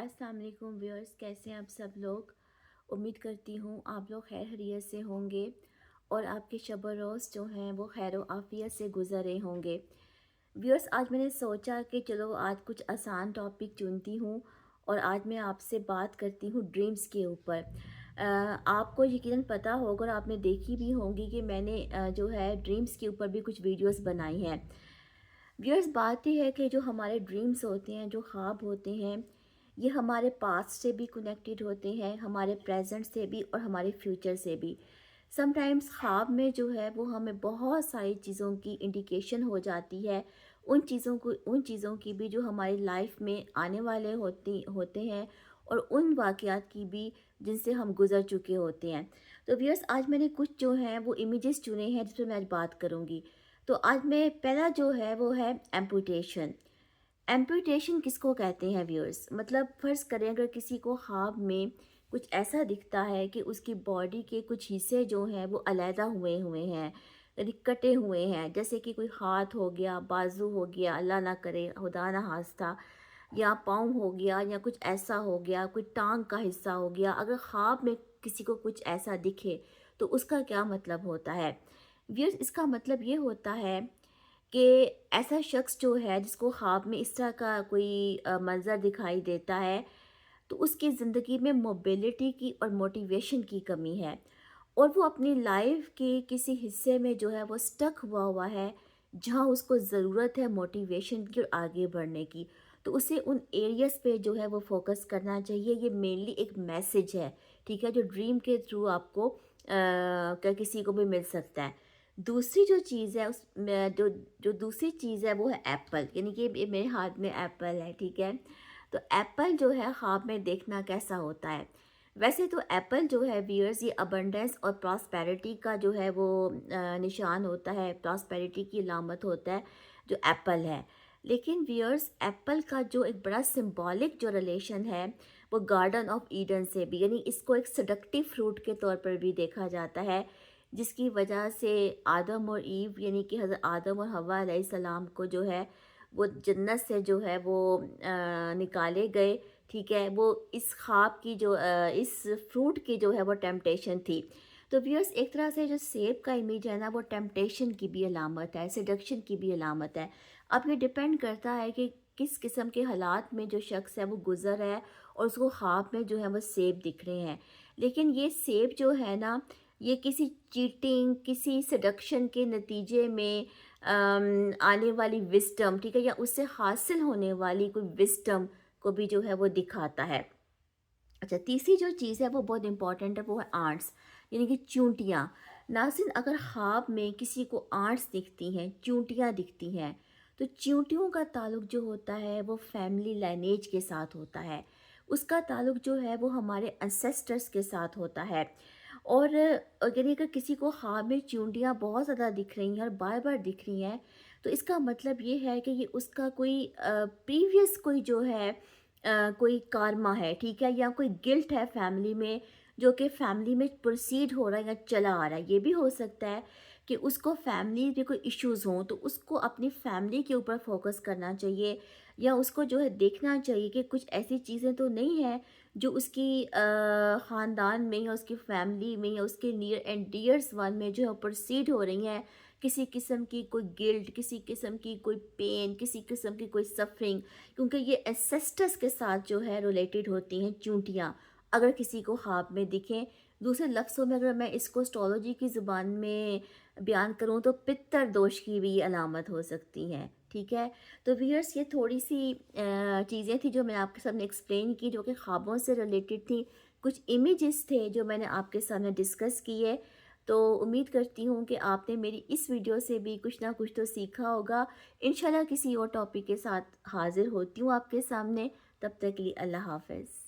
अस्सलाम वालेकुम व्यूअर्स, कैसे हैं आप सब लोग। उम्मीद करती हूँ आप लोग खैर खैरियत से होंगे और आपके शब रोज़ जो हैं वो खैर आफियत से गुज़र रहे होंगे। व्यूअर्स, आज मैंने सोचा कि चलो आज कुछ आसान टॉपिक चुनती हूँ और आज मैं आपसे बात करती हूँ ड्रीम्स के ऊपर। आपको यकीनन पता होगा और आपने देखी भी होंगी कि मैंने जो है ड्रीम्स के ऊपर भी कुछ वीडियोस बनाई हैं। व्यूअर्स, बात ये है कि जो हमारे ड्रीम्स होते हैं, जो ख्वाब होते हैं, ये हमारे पास्ट से भी कनेक्टेड होते हैं, हमारे प्रेजेंट से भी और हमारे फ्यूचर से भी। समटाइम्स ख्वाब में जो है वो हमें बहुत सारी चीज़ों की इंडिकेशन हो जाती है, उन चीज़ों की भी जो हमारी लाइफ में आने वाले होते होते हैं और उन वाक़यात की भी जिनसे हम गुज़र चुके होते हैं। तो व्यूअर्स, आज मैंने कुछ जो हैं वो इमेजेस चुने हैं जिस पर मैं आज बात करूँगी। तो आज मैं पहला जो है वो है एम्पुटेशन। एम्पुटेशन किसको कहते हैं व्यूअर्स? मतलब फ़र्ज़ करें अगर किसी को ख्वाब में कुछ ऐसा दिखता है कि उसकी बॉडी के कुछ हिस्से जो हैं वो अलहदा हुए हुए हैं, यानी कटे हुए हैं, जैसे कि कोई हाथ हो गया, बाजू हो गया, अल्लाह ना करे खुदा ना खास्ता, या पाँव हो गया, या कुछ ऐसा हो गया, कोई टांग का हिस्सा हो गया। अगर ख्वाब में किसी को कुछ ऐसा दिखे तो उसका क्या मतलब होता है व्यूअर्स? इसका मतलब ये होता है कि ऐसा शख्स जो है जिसको ख्वाब में इस तरह का कोई मंज़र दिखाई देता है, तो उसकी ज़िंदगी में मोबिलिटी की और मोटिवेशन की कमी है और वो अपनी लाइफ के किसी हिस्से में जो है वो स्टक हुआ हुआ है, जहाँ उसको ज़रूरत है मोटिवेशन की और आगे बढ़ने की। तो उसे उन एरियाज़ पे जो है वो फोकस करना चाहिए। ये मेनली एक मैसेज है, ठीक है, जो ड्रीम के थ्रू आपको किसी को भी मिल सकता है। दूसरी जो चीज़ है उस जो जो दूसरी चीज़ है वो है एप्पल, यानी कि ये मेरे हाथ में एप्पल है, ठीक है। तो एप्पल जो है ख्वाब में देखना कैसा होता है? वैसे तो एप्पल जो है व्यूअर्स, ये अबंडेंस और प्रॉस्पेरिटी का जो है वो निशान होता है, प्रॉस्पेरिटी की अलामत होता है जो एप्पल है। लेकिन व्यूअर्स, एप्पल का जो एक बड़ा सिंबॉलिक जो रिलेशन है वो गार्डन ऑफ ईडन से भी, यानी इसको एक सेडक्टिव फ्रूट के तौर पर भी देखा जाता है, जिसकी वजह से आदम और ईव यानी कि हज़रत आदम और हव्वा अलैहिस्सलाम को जो है वो जन्नत से जो है वो निकाले गए, ठीक है। वो इस ख्वाब की जो इस फ्रूट की जो है वो टेम्पटेशन थी। तो व्यूअर्स, एक तरह से जो सेब का इमेज है ना, वो टेम्पटेशन की भी अलामत है, सेडक्शन की भी अलामत है। अब ये डिपेंड करता है कि किस किस्म के हालात में जो शख्स है वो गुज़र है और उसको ख्वाब में जो है वो सेब दिख रहे हैं। लेकिन ये सेब जो है ना, ये किसी चीटिंग, किसी सेडक्शन के नतीजे में आने वाली विज़डम, ठीक है, या उससे हासिल होने वाली कोई विज़डम को भी जो है वो दिखाता है। अच्छा, तीसरी जो चीज़ है वो बहुत इंपॉर्टेंट है, वो है आंट्स, यानी कि चूंटियाँ। नाज़रीन, अगर ख्वाब में किसी को आंट्स दिखती हैं, चूंटियाँ दिखती हैं, तो चूंटियों का ताल्लुक जो होता है वो फैमिली लाइनेज के साथ होता है। उसका ताल्लुक जो है वो हमारे एंसेस्टर्स के साथ होता है। और यानी अगर किसी को ख्वाब में चूंटियाँ बहुत ज़्यादा दिख रही हैं और बार बार दिख रही हैं, तो इसका मतलब ये है कि ये उसका कोई प्रीवियस कोई जो है कोई कारमा है, ठीक है, या कोई गिल्ट है फैमिली में, जो कि फैमिली में प्रोसीड हो रहा है या चला आ रहा है। ये भी हो सकता है कि उसको फैमिली में कोई इश्यूज़ हों, तो उसको अपनी फैमिली के ऊपर फोकस करना चाहिए, या उसको जो है देखना चाहिए कि कुछ ऐसी चीज़ें तो नहीं हैं जो उसकी ख़ानदान में या उसकी फैमिली में या उसके नियर एंड डियर्स वन में जो है प्रोसीड हो रही हैं, किसी किस्म की कोई गिल्ट, किसी किस्म की कोई पेन, किसी किस्म की कोई सफरिंग, क्योंकि ये एंसेस्टर्स के साथ जो है रिलेटेड होती हैं चूंटियाँ, अगर किसी को ख्वाब में दिखें। दूसरे लफ्ज़ों में अगर मैं इसको एस्ट्रोलॉजी की ज़ुबान में बयान करूँ तो पित्तर दोष की भी ये अलामत हो सकती हैं, ठीक है। तो व्यूअर्स, ये थोड़ी सी चीज़ें थी जो मैंने आपके सामने एक्सप्लेन की, जो कि ख्वाबों से रिलेटेड थी। कुछ इमेजेस थे जो मैंने आपके सामने डिस्कस किए। तो उम्मीद करती हूँ कि आपने मेरी इस वीडियो से भी कुछ ना कुछ तो सीखा होगा। इंशाल्लाह किसी और टॉपिक के साथ हाज़िर होती हूँ आपके सामने। तब तक के लिए अल्लाह हाफ़िज़।